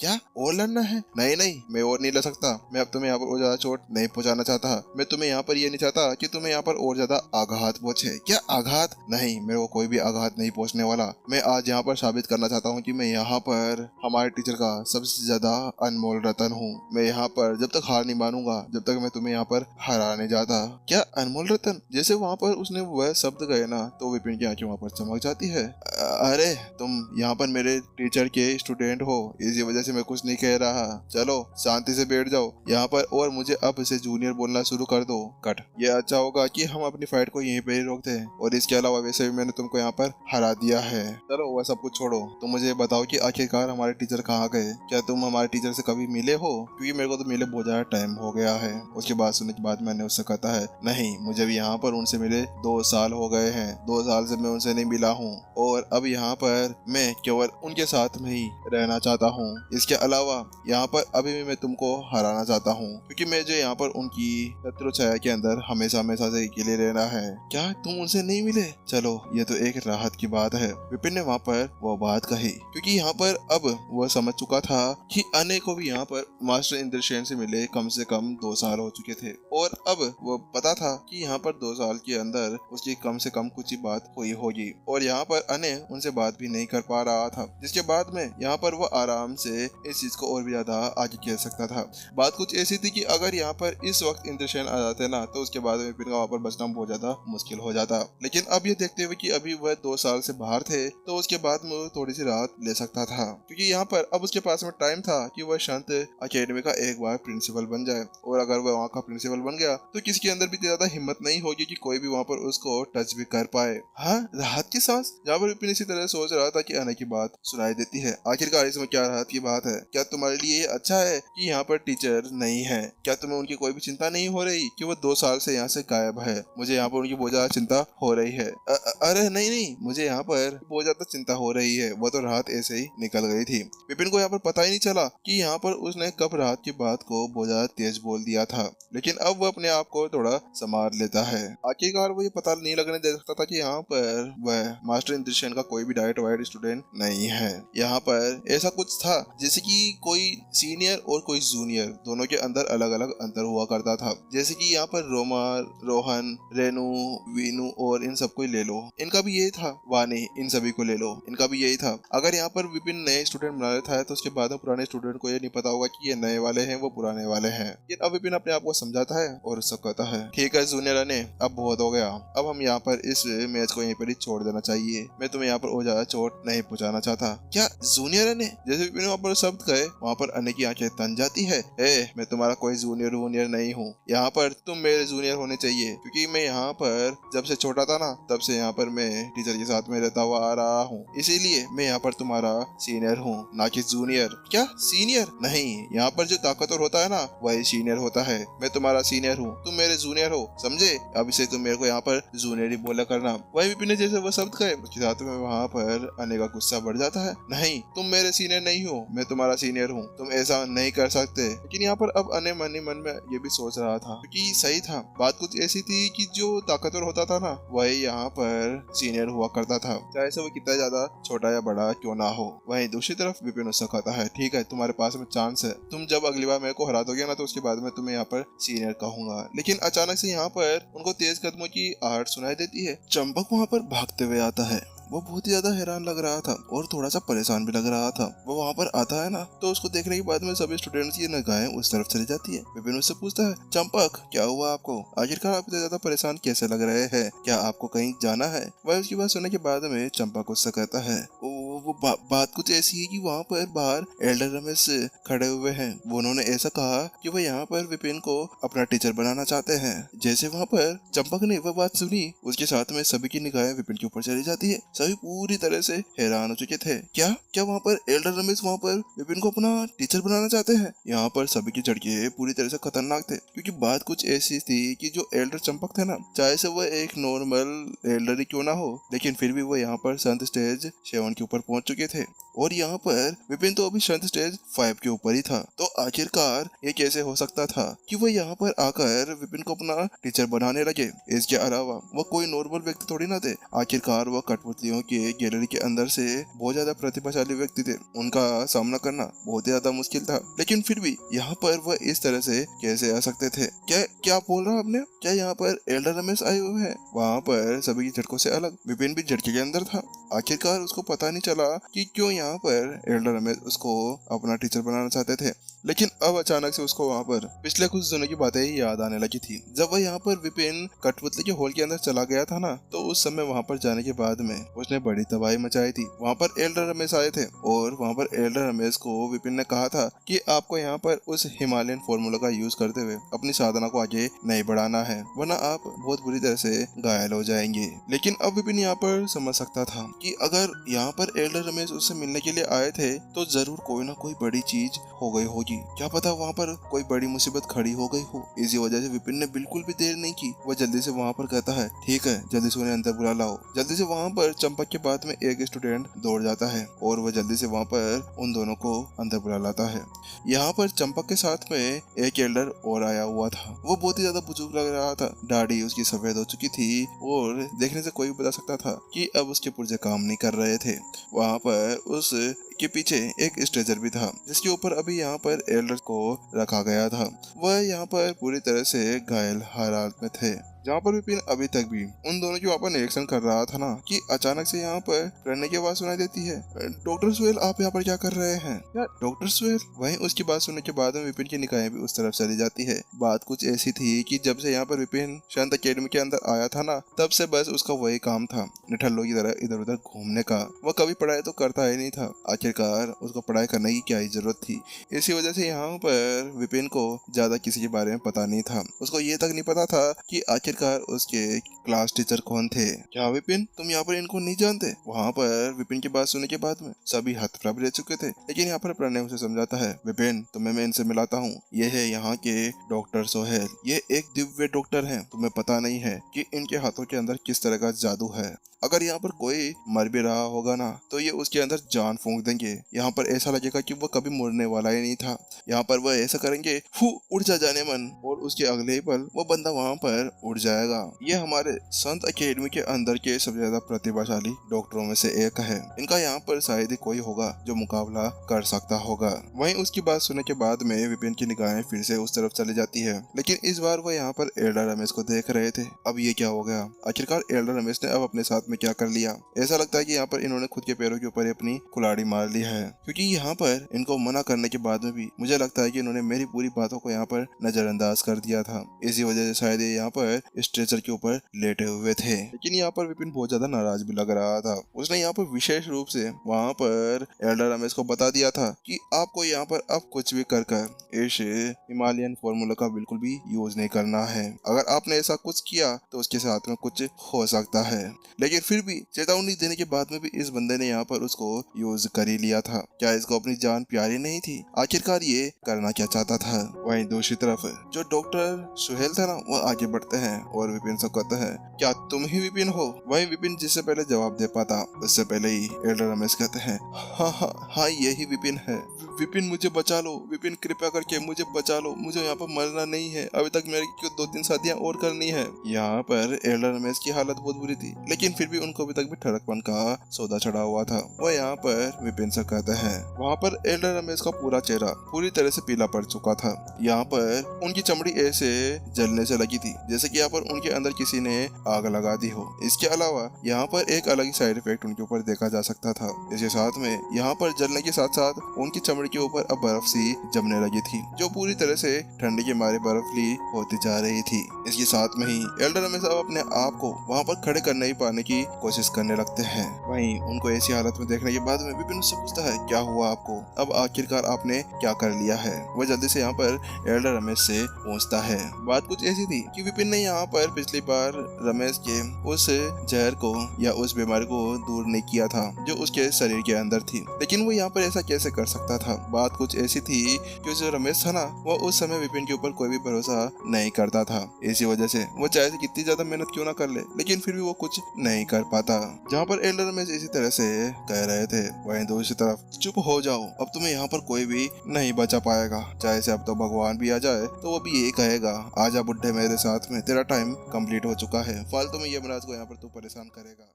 क्या और लड़ना है? नहीं नहीं, मैं और नहीं लड़ सकता। मैं अब तुम्हें यहाँ पर और ज्यादा चोट नहीं पहुंचाना चाहता। मैं तुम्हें यहाँ पर ये नहीं चाहता कि तुम्हें यहाँ पर और ज्यादा आघात पहुंचे। क्या आघात? नहीं, मेरे को कोई भी आघात नहीं पहुंचने वाला। मैं आज यहाँ पर साबित करना चाहता हूँ कि मैं यहाँ पर हमारे टीचर का सबसे ज्यादा अनमोल रतन हूँ। मैं यहाँ पर जब तक हार नहीं मानूंगा, जब तक मैं तुम्हें यहाँ पर हराने जाता। क्या अनमोल रतन? जैसे वहाँ पर उसने वह शब्द गए ना, तो विपिन की आंखें वहाँ पर चमक जाती है। अरे तुम यहाँ पर मेरे टीचर के स्टूडेंट हो, इसी वजह से मैं कुछ नहीं कह रहा। चलो शांति से बैठ जाओ यहाँ पर और मुझे अब से जूनियर बोलना शुरू कर दो। कट। ये अच्छा होगा कि हम अपनी फाइट को यहीं पे ही रोक दें, और इसके अलावा वैसे भी मैंने तुमको यहाँ पर हरा दिया है। चलो वह सब कुछ छोड़ो, तुम मुझे बताओ कि आखिरकार हमारे टीचर कहाँ गए? क्या तुम हमारे टीचर से कभी मिले हो? क्योंकि मेरे को तो मिले बहुत ज्यादा टाइम हो गया है। उसके बाद सुनने के बाद मैंने उससे कहता है, नहीं, मुझे भी यहाँ पर उनसे मिले 2 साल हो गए हैं। 2 साल से मैं उनसे नहीं मिला हूँ, और अब यहाँ पर मैं केवल उनके साथ में ही रहना चाहता हूँ। इसके अलावा यहाँ पर अभी भी मैं तुमको हराना चाहता हूँ, क्योंकि मुझे यहाँ पर उनकी छत्र छाया के अंदर हमेशा हमेशा से अकेले रहना है। क्या तुम उनसे नहीं मिले? चलो ये तो एक राहत की बात है। विपिन ने वहाँ पर वो बात कही, क्योंकि यहाँ पर अब वह समझ चुका था कि अने को भी यहाँ पर मास्टर इंद्रसेन से मिले कम से कम 2 साल हो चुके थे, और अब वो पता था कि यहाँ पर 2 साल के अंदर उसकी कम से कम कुछ ही बात हुई होगी, और यहाँ पर अने उनसे बात भी नहीं कर पा रहा था। जिसके बाद में यहाँ पर वो आराम से इस चीज को और भी ज्यादा आगे कह सकता था। बात कुछ ऐसी थी कि अगर यहाँ पर इस वक्त इंद्रसेन आ जाते ना, तो उसके बाद विपिन का वहाँ पर बचना बहुत ज्यादा मुश्किल हो जाता। लेकिन अब ये देखते हुए कि अभी वह 2 साल से बाहर थे, तो उसके बाद में वो थोड़ी सी राहत ले सकता था, क्योंकि यहाँ पर अब उसके पास में टाइम था कि वह शांत अकेडमी का एक बार प्रिंसिपल बन जाए। और अगर वह वहाँ का प्रिंसिपल बन गया तो किसी के अंदर भी ज्यादा हिम्मत नहीं होगी कि कोई भी वहाँ पर उसको टच भी कर पाए। हाँ, राहत की सांस। जहाँ पर विपिन इसी तरह सोच रहा था कि आने की बात सुनाई देती है। आखिरकार इसमें क्या राहत की बात है? क्या तुम्हारे लिए ये अच्छा है कि यहाँ पर टीचर नहीं है? क्या तुम्हें उनकी कोई भी चिंता नहीं हो रही कि वो 2 साल से यहाँ से गायब है? मुझे यहाँ पर उनकी बहुत ज्यादा चिंता हो रही है। अरे नहीं नहीं, मुझे यहाँ पर बहुत ज्यादा चिंता हो रही है। वो तो राहत ऐसे ही निकल गई थी। विपिन को यहाँ पर पता ही नहीं चला कि यहाँ पर उसने कब राहत की बात को बहुत ज्यादा तेज बोल दिया था, लेकिन अब वो अपने आप को थोड़ा संभाल लेता है। आखिरकार वो ये पता नहीं लगने दे सकता था कि यहाँ पर वह मास्टर इंद्रसेन का कोई भी डाइट वाइट स्टूडेंट नहीं है। यहाँ पर ऐसा कुछ था जैसे कि कोई सीनियर और कोई जूनियर, दोनों के अंदर अलग अलग अंतर हुआ करता था। जैसे कि यहाँ पर रोमा, रोहन, रेनू, वीनू और इन सबको ले लो, इनका भी यही था। वानी, इन सभी को ले लो, इनका भी यही था। अगर यहाँ पर विपिन नए स्टूडेंट बना लेता है तो उसके बाद में पुराने स्टूडेंट को ये नहीं पता होगा कि ये नए वाले हैं, वो पुराने वाले हैं। लेकिन अब विपिन अपने आप को समझाता है और सब कहता है, ठीक है जूनियर ने, अब बहुत हो गया। अब हम यहाँ पर इस मैच को यहीं पर ही छोड़ देना चाहिए। मैं तुम्हें यहाँ पर और ज्यादा चोट नहीं पहुंचाना चाहता। क्या जूनियर ने? जैसे विपिन वहाँ पर शब्द गए, वहाँ पर अने की आंखें तन जाती है। मैं तुम्हारा कोई जूनियर वूनियर नहीं हूँ। यहाँ पर तुम मेरे जूनियर होने चाहिए, क्योंकि मैं यहाँ पर जब से छोटा था ना, तब से यहाँ पर मैं टीचर के साथ में रहता हुआ आ रहा हूँ। इसीलिए मैं यहाँ पर तुम्हारा सीनियर हूँ, ना कि जूनियर। क्या सीनियर? नहीं, यहाँ पर जो ताकतवर होता है ना, वही सीनियर होता है। मैं तुम्हारा सीनियर हूँ, तुम मेरे जूनियर हो, समझे? अब इसे तुम मेरे को यहाँ पर जूनियर ही बोला करना। वही विपिन ने जैसे वो शब्द कहे, उसके साथ में वहाँ पर अने का गुस्सा बढ़ जाता है। नहीं, तुम मेरे सीनियर नहीं हो, मैं तुम्हारा सीनियर हूँ, तुम ऐसा नहीं कर सकते। लेकिन यहाँ पर अब अने मन ही मन में ये भी सोच रहा था, क्योंकि सही था। बात कुछ ऐसी थी कि जो ताकतवर होता था ना, वही यहाँ पर सीनियर हुआ करता था, चाहे से वो कितना ज्यादा छोटा या बड़ा क्यों ना हो। वहीं दूसरी तरफ विपिन उससे कहता है, ठीक है, तुम्हारे पास में चांस है। तुम जब अगली बार मेरे को हरा दोगे ना, तो उसके बाद में तुम्हें यहाँ पर सीनियर कहूंगा। लेकिन अचानक से यहाँ पर उनको तेज कदमों की आहट सुनाई देती है। चंपक वहाँ पर भागते हुए आता है। वो बहुत ही ज्यादा हैरान लग रहा था और थोड़ा सा परेशान भी लग रहा था। वो वहाँ पर आता है ना, तो उसको देखने के बाद में सभी स्टूडेंट्स की निगाहें उस तरफ चली जाती है। विपिन उससे पूछता है, चंपक क्या हुआ आपको? आखिरकार आप इतना ज्यादा परेशान कैसे लग रहे हैं? क्या आपको कहीं जाना है? वह उसकी बात सुनने के बाद में चंपक उससे कहता है, बात कुछ ऐसी है कि वहाँ पर बाहर एल्डर रमेश खड़े हुए हैं। वो उन्होंने ऐसा कहा कि वो यहाँ पर विपिन को अपना टीचर बनाना चाहते हैं। जैसे वहाँ पर चंपक ने वह बात सुनी, उसके साथ में सभी की निगाहें विपिन के ऊपर चली जाती है। सभी पूरी तरह से हैरान हो चुके थे। क्या क्या वहाँ पर एल्डर रमेश वहाँ पर विपिन को अपना टीचर बनाना चाहते हैं? यहाँ पर सभी की झड़के पूरी तरह से खतरनाक थे, क्योंकि बात कुछ ऐसी थी कि जो एल्डर चंपक थे ना, चाहे से वह एक नॉर्मल एल्डर ही क्यों ना हो, लेकिन फिर भी वो यहाँ पर संत स्टेज 7 के ऊपर पहुंच चुके थे। और यहाँ पर विपिन तो अभी शायद स्टेज 5 के ऊपर ही था। तो आखिरकार ये कैसे हो सकता था कि वो यहाँ पर आकर विपिन को अपना टीचर बनाने लगे। इसके अलावा वो कोई नॉर्मल व्यक्ति थोड़ी ना थे। आखिरकार वो कठपुतलियों के गैलरी के अंदर से बहुत ज्यादा प्रतिभाशाली व्यक्ति थे। उनका सामना करना बहुत ही ज्यादा मुश्किल था, लेकिन फिर भी यहाँ पर वह इस तरह से कैसे आ सकते थे। क्या क्या बोल रहा आपने? क्या यहाँ पर एल्डर रमेश आए हुए हैं? वहाँ पर सभी की झटकों से अलग विपिन भी झटके के अंदर था। आखिरकार उसको पता नहीं चला कि क्यों यहाँ पर एल्डर रमेश उसको अपना टीचर बनाना चाहते थे। लेकिन अब अचानक से उसको वहाँ पर पिछले कुछ दिनों की बातें ही याद आने लगी थी। जब वह यहाँ पर विपिन कठपुतली के हॉल के अंदर चला गया था ना, तो उस समय वहाँ पर जाने के बाद में उसने बड़ी तबाही मचाई थी। वहाँ पर एल्डर रमेश आए थे और वहाँ पर एल्डर रमेश को विपिन ने कहा था कि आपको यहाँ पर उस हिमालयन फॉर्मूला का यूज करते हुए अपनी साधना को आगे नहीं बढ़ाना है, वरना आप बहुत बुरी तरह से घायल हो जाएंगे। लेकिन अब विपिन यहाँ पर समझ सकता था कि अगर यहाँ पर एल्डर रमेश उससे मिलने के लिए आए थे तो जरूर कोई ना कोई बड़ी चीज हो गई होगी। क्या पता वहाँ पर कोई बड़ी मुसीबत खड़ी हो गई हो। इसी वजह से विपिन ने बिल्कुल भी देर नहीं की। वह जल्दी से वहाँ पर कहता है, ठीक है, जल्दी से उन्हें अंदर बुला लाओ। जल्दी से वहाँ पर चंपक के बाद में एक स्टूडेंट दौड़ जाता है और वह जल्दी से वहाँ पर उन दोनों को अंदर बुला लाता है। यहाँ पर चंपक के साथ में एक एल्डर और आया हुआ था। वो बहुत ही ज्यादा बुजुर्ग लग रहा था। दाढ़ी उसकी सफेद हो चुकी थी और देखने से कोई भी बता सकता था कि अब उसके पुर्जे काम नहीं कर रहे थे। वहाँ पर उस के पीछे एक स्ट्रेचर भी था, जिसके ऊपर अभी यहाँ पर एल्डर को रखा गया था। वह यहाँ पर पूरी तरह से घायल हालात में थे। जहाँ पर विपिन अभी तक भी उन दोनों के वहाँ पर निरीक्षण कर रहा था ना, कि अचानक से यहाँ पर रहने की आवाज सुनाई देती है, डॉक्टर सुहेल आप यहाँ पर क्या कर रहे हैं? डॉक्टर सुहेल। वहीं उसकी बात सुनने के बाद में विपिन की निगाहें भी उस तरफ चली जाती है। बात कुछ ऐसी थी कि जब से यहाँ पर विपिन शांत अकेडमी के अंदर आया था ना, तब से बस उसका वही काम था, निठल्लों की तरह इधर उधर घूमने का। वह कभी पढ़ाई तो करता ही नहीं था। आखिरकार उसको पढ़ाई करने की क्या ही जरूरत थी। इसी वजह से यहाँ पर विपिन को ज्यादा किसी के बारे में पता नहीं था। उसको ये तक नहीं पता था कि आखिरकार उसके क्लास टीचर कौन थे। क्या विपिन तुम यहाँ पर इनको नहीं जानते? वहाँ पर विपिन की बात सुनने के बाद में सभी हतप्रभ रह चुके थे। लेकिन यहाँ पर प्रणय उसे समझाता है, विपिन तुम्हें मैं इनसे मिलाता हूँ, ये है यहाँ के डॉक्टर सोहेल। ये एक दिव्य डॉक्टर हैं। तुम्हें पता नहीं है कि इनके हाथों के अंदर किस तरह का जादू है। अगर यहाँ पर कोई मर भी रहा होगा ना, तो ये उसके अंदर जान फूंक देंगे। यहाँ पर ऐसा लगेगा कि वो कभी मरने वाला ही नहीं था। यहाँ पर वह ऐसा करेंगे, फू उड़ जा जाने मन, और उसके अगले ही पल वो बंदा वहाँ पर उड़ जाएगा। ये हमारे संत अकेडमी के अंदर के सबसे ज्यादा प्रतिभाशाली डॉक्टरों में से एक है। इनका यहाँ पर शायद ही कोई होगा जो मुकाबला कर सकता होगा। वहीं उसकी बात सुनने के बाद में विपिन की निगाहें फिर से उस तरफ चली जाती है। लेकिन इस बार वो यहाँ पर एल्डर रमेश को देख रहे थे। अब ये क्या हो गया? आखिरकार एल्डर रमेश ने अब अपने साथ में क्या कर लिया? ऐसा लगता है कि यहाँ पर इन्होंने खुद के पैरों के ऊपर अपनी कुल्हाड़ी मार ली है, क्योंकि यहाँ पर इनको मना करने के बाद में भी मुझे लगता है कि इन्होंने मेरी पूरी बातों को यहाँ पर नजरअंदाज कर दिया था। इसी वजह से शायद ये यहाँ पर स्ट्रेचर के ऊपर लेटे हुए थे। लेकिन यहाँ पर विपिन बहुत ज्यादा नाराज भी लग रहा था। उसने यहाँ पर विशेष रूप से वहाँ पर एल्डर रमेश को बता दिया था कि आपको यहाँ पर अब कुछ भी कर इस हिमालयन फॉर्मूला का बिल्कुल भी यूज नहीं करना है। अगर आपने ऐसा कुछ किया तो उसके साथ में कुछ हो सकता है। लेकिन फिर भी चेतावनी देने के बाद में भी इस बंदे ने यहाँ पर उसको यूज कर ही लिया था। क्या इसको अपनी जान प्यारी नहीं थी? आखिरकार ये करना क्या चाहता था? वहीं दूसरी तरफ जो डॉक्टर सुहेल था ना, वो आगे बढ़ते हैं और विपिन से कहते हैं, क्या तुम ही विपिन हो? वहीं विपिन जिससे पहले जवाब दे पाता, उससे पहले ही एल्डर रमेश कहते हैं, हाँ यही विपिन है। विपिन मुझे बचा लो, विपिन कृपया करके मुझे बचा लो, मुझे यहाँ पर मरना नहीं है। अभी तक मेरी 2-3 शादियां और करनी है। यहाँ पर एल्डर रमेश की हालत बहुत बुरी थी, लेकिन फिर भी उनको अभी तक भी ठड़कपन का सौदा चढ़ा हुआ था। वह यहाँ पर विपिन से कहते हैं। वहाँ पर एल्डर रमेश का पूरा चेहरा पूरी तरह से पीला पड़ चुका था। यहाँ पर उनकी चमड़ी ऐसे जलने से लगी थी जैसे कि यहाँ पर उनके अंदर किसी ने आग लगा दी हो। इसके अलावा यहाँ पर एक अलग ही साइड इफेक्ट उनके ऊपर देखा जा सकता था। इसके साथ में यहाँ पर जलने के साथ साथ उनकी चमड़ी के ऊपर अब बर्फ सी जमने लगी थी, जो पूरी तरह से ठंडी के मारे बर्फीली होती जा रही थी। इसके साथ में ही एल्डर रमेश अब अपने आप को वहाँ पर खड़े कर नहीं पाने की कोशिश करने लगते हैं। वहीं उनको ऐसी हालत में देखने के बाद में विपिन उससे पूछता है, क्या हुआ आपको? अब आखिरकार आपने क्या कर लिया है? वह जल्दी से यहाँ पर एल्डर रमेश से पूछता है। बात कुछ ऐसी थी कि विपिन ने यहाँ पर पिछली बार रमेश के उस जहर को या उस बीमारी को दूर नहीं किया था जो उसके शरीर के अंदर थी। लेकिन वो यहाँ पर ऐसा कैसे कर सकता था? बात कुछ ऐसी थी कि जो रमेश था ना, वो उस समय विपिन के ऊपर कोई भी भरोसा नहीं करता था। इसी वजह से वो चाहे कितनी ज्यादा मेहनत क्यों ना कर ले, लेकिन फिर भी वो कुछ नहीं कर पाता। जहाँ पर एल्डर रमेश इसी तरह से कह रहे थे, वहीं दूसरी तरफ चुप हो जाओ, अब तुम्हें यहाँ पर कोई भी नहीं बचा पाएगा। चाहे से अब तो भगवान भी आ जाए तो वो भी यही कहेगा, आजा बुड्ढे मेरे साथ में, तेरा टाइम कंप्लीट हो चुका है, फालतू में यमराज को यहाँ पर तू परेशान करेगा।